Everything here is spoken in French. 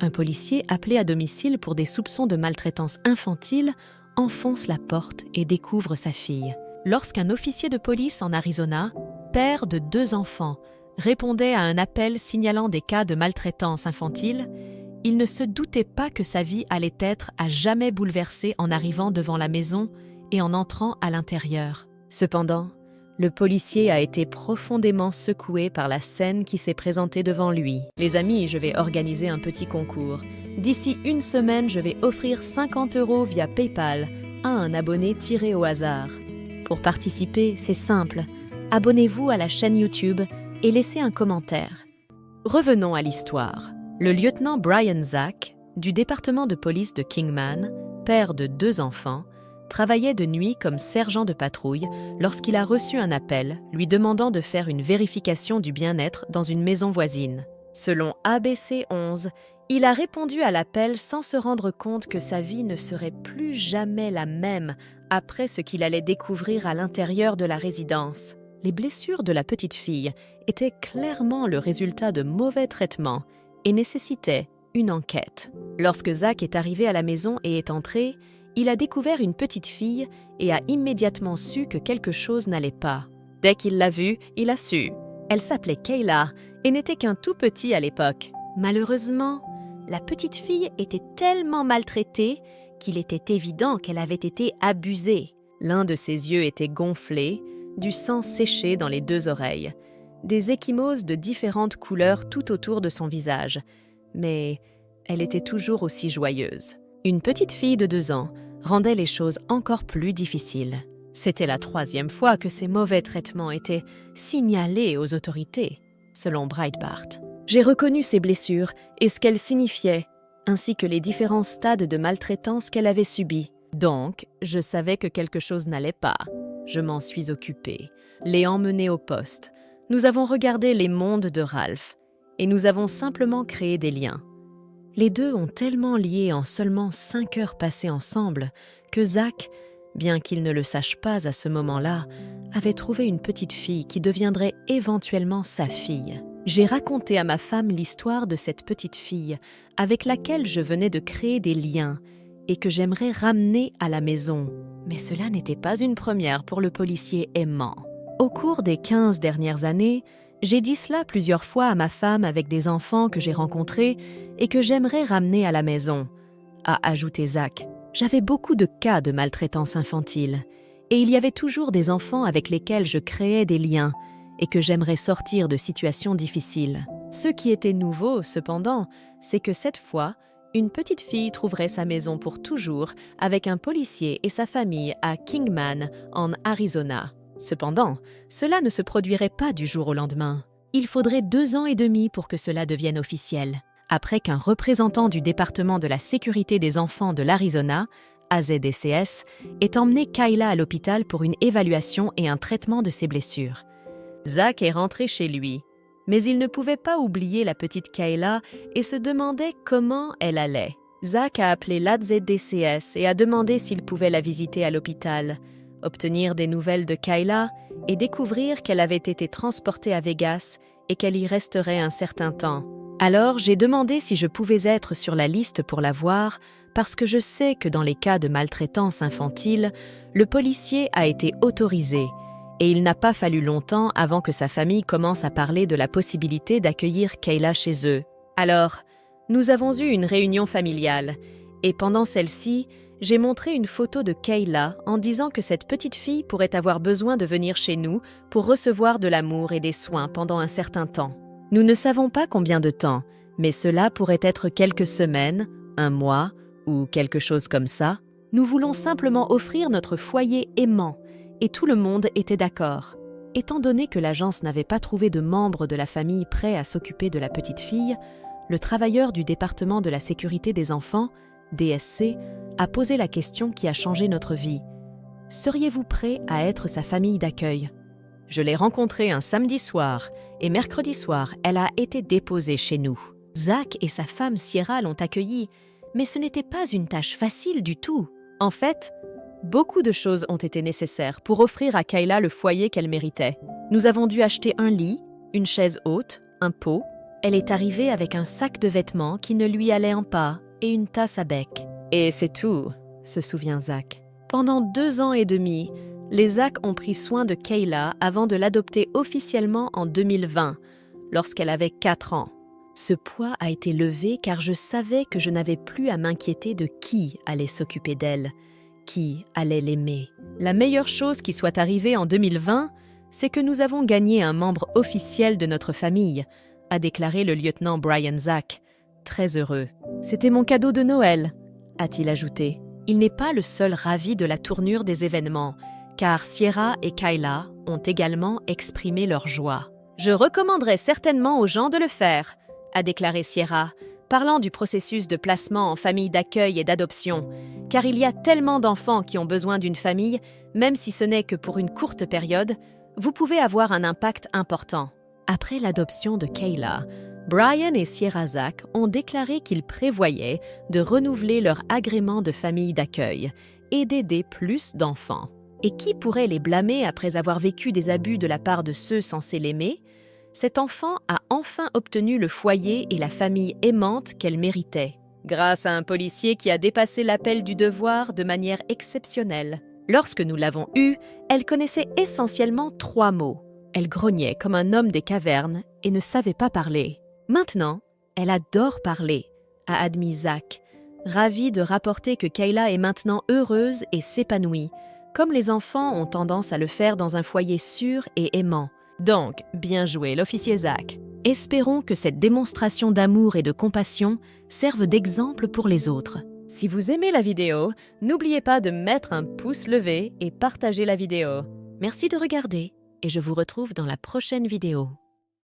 Un policier appelé à domicile pour des soupçons de maltraitance infantile enfonce la porte et découvre sa fille. Lorsqu'un officier de police en Arizona, père de 2 enfants, répondait à un appel signalant des cas de maltraitance infantile, il ne se doutait pas que sa vie allait être à jamais bouleversée en arrivant devant la maison et en entrant à l'intérieur. Cependant, le policier a été profondément secoué par la scène qui s'est présentée devant lui. « Les amis, je vais organiser un petit concours. D'ici 1 semaine, je vais offrir 50 € via PayPal à un abonné tiré au hasard. Pour participer, c'est simple. Abonnez-vous à la chaîne YouTube et laissez un commentaire. » Revenons à l'histoire. Le lieutenant Brian Zach, du département de police de Kingman, père de 2 enfants, travaillait de nuit comme sergent de patrouille lorsqu'il a reçu un appel lui demandant de faire une vérification du bien-être dans une maison voisine. Selon ABC 11, il a répondu à l'appel sans se rendre compte que sa vie ne serait plus jamais la même après ce qu'il allait découvrir à l'intérieur de la résidence. Les blessures de la petite fille étaient clairement le résultat de mauvais traitements et nécessitaient une enquête. Lorsque Zach est arrivé à la maison et est entré, il a découvert une petite fille et a immédiatement su que quelque chose n'allait pas. Dès qu'il l'a vue, il a su. Elle s'appelait Kayla et n'était qu'un tout petit à l'époque. Malheureusement, la petite fille était tellement maltraitée qu'il était évident qu'elle avait été abusée. L'un de ses yeux était gonflé, du sang séché dans les 2 oreilles, des ecchymoses de différentes couleurs tout autour de son visage, mais elle était toujours aussi joyeuse. Une petite fille de 2 ans rendait les choses encore plus difficiles. C'était la 3e fois que ces mauvais traitements étaient signalés aux autorités, selon Breitbart. J'ai reconnu ces blessures et ce qu'elles signifiaient, ainsi que les différents stades de maltraitance qu'elle avait subis. Donc, je savais que quelque chose n'allait pas. Je m'en suis occupée, l'ai emmenée au poste. Nous avons regardé les mondes de Ralph et nous avons simplement créé des liens. Les 2 ont tellement lié en seulement 5 heures passées ensemble que Zach, bien qu'il ne le sache pas à ce moment-là, avait trouvé une petite fille qui deviendrait éventuellement sa fille. J'ai raconté à ma femme l'histoire de cette petite fille avec laquelle je venais de créer des liens et que j'aimerais ramener à la maison. Mais cela n'était pas une première pour le policier aimant. Au cours des 15 dernières années, j'ai dit cela plusieurs fois à ma femme avec des enfants que j'ai rencontrés et que j'aimerais ramener à la maison, a ajouté Zach. J'avais beaucoup de cas de maltraitance infantile et il y avait toujours des enfants avec lesquels je créais des liens et que j'aimerais sortir de situations difficiles. Ce qui était nouveau, cependant, c'est que cette fois, une petite fille trouverait sa maison pour toujours avec un policier et sa famille à Kingman, en Arizona. Cependant, cela ne se produirait pas du jour au lendemain. Il faudrait 2 ans et demi pour que cela devienne officiel, après qu'un représentant du département de la sécurité des enfants de l'Arizona, AZDCS, ait emmené Kayla à l'hôpital pour une évaluation et un traitement de ses blessures. Zach est rentré chez lui, mais il ne pouvait pas oublier la petite Kayla et se demandait comment elle allait. Zach a appelé l'AZDCS et a demandé s'il pouvait la visiter à l'hôpital, obtenir des nouvelles de Kayla et découvrir qu'elle avait été transportée à Vegas et qu'elle y resterait un certain temps. Alors, j'ai demandé si je pouvais être sur la liste pour la voir parce que je sais que dans les cas de maltraitance infantile, le policier a été autorisé et il n'a pas fallu longtemps avant que sa famille commence à parler de la possibilité d'accueillir Kayla chez eux. Alors, nous avons eu une réunion familiale et pendant celle-ci, j'ai montré une photo de Kayla en disant que cette petite fille pourrait avoir besoin de venir chez nous pour recevoir de l'amour et des soins pendant un certain temps. Nous ne savons pas combien de temps, mais cela pourrait être quelques semaines, 1 mois ou quelque chose comme ça. Nous voulons simplement offrir notre foyer aimant et tout le monde était d'accord. Étant donné que l'agence n'avait pas trouvé de membre de la famille prêt à s'occuper de la petite fille, le travailleur du département de la sécurité des enfants, DSC, a posé la question qui a changé notre vie. Seriez-vous prêt à être sa famille d'accueil? Je l'ai rencontrée un samedi soir et mercredi soir, elle a été déposée chez nous. Zach et sa femme Sierra l'ont accueillie, mais ce n'était pas une tâche facile du tout. En fait, beaucoup de choses ont été nécessaires pour offrir à Kayla le foyer qu'elle méritait. Nous avons dû acheter un lit, une chaise haute, un pot, Elle est arrivée avec un sac de vêtements qui ne lui allait en pas et une tasse à bec. Et c'est tout, se souvient Zach. Pendant 2 ans et demi, les Zach ont pris soin de Kayla avant de l'adopter officiellement en 2020, lorsqu'elle avait 4 ans. Ce poids a été levé car je savais que je n'avais plus à m'inquiéter de qui allait s'occuper d'elle, qui allait l'aimer. La meilleure chose qui soit arrivée en 2020, c'est que nous avons gagné un membre officiel de notre famille, a déclaré le lieutenant Brian Zach, très heureux. C'était mon cadeau de Noël, a-t-il ajouté. Il n'est pas le seul ravi de la tournure des événements, car Sierra et Kayla ont également exprimé leur joie. Je recommanderais certainement aux gens de le faire, a déclaré Sierra, parlant du processus de placement en famille d'accueil et d'adoption, car il y a tellement d'enfants qui ont besoin d'une famille, même si ce n'est que pour une courte période, vous pouvez avoir un impact important. Après l'adoption de Kayla, Brian et Sierra Zach ont déclaré qu'ils prévoyaient de renouveler leur agrément de famille d'accueil et d'aider plus d'enfants. Et qui pourrait les blâmer après avoir vécu des abus de la part de ceux censés l'aimer ? Cet enfant a enfin obtenu le foyer et la famille aimante qu'elle méritait, grâce à un policier qui a dépassé l'appel du devoir de manière exceptionnelle. Lorsque nous l'avons eue, elle connaissait essentiellement 3 mots. Elle grognait comme un homme des cavernes et ne savait pas parler. Maintenant, elle adore parler, a admis Zach, ravi de rapporter que Kayla est maintenant heureuse et s'épanouit, comme les enfants ont tendance à le faire dans un foyer sûr et aimant. Donc, bien joué l'officier Zach. Espérons que cette démonstration d'amour et de compassion serve d'exemple pour les autres. Si vous aimez la vidéo, n'oubliez pas de mettre un pouce levé et partager la vidéo. Merci de regarder et je vous retrouve dans la prochaine vidéo.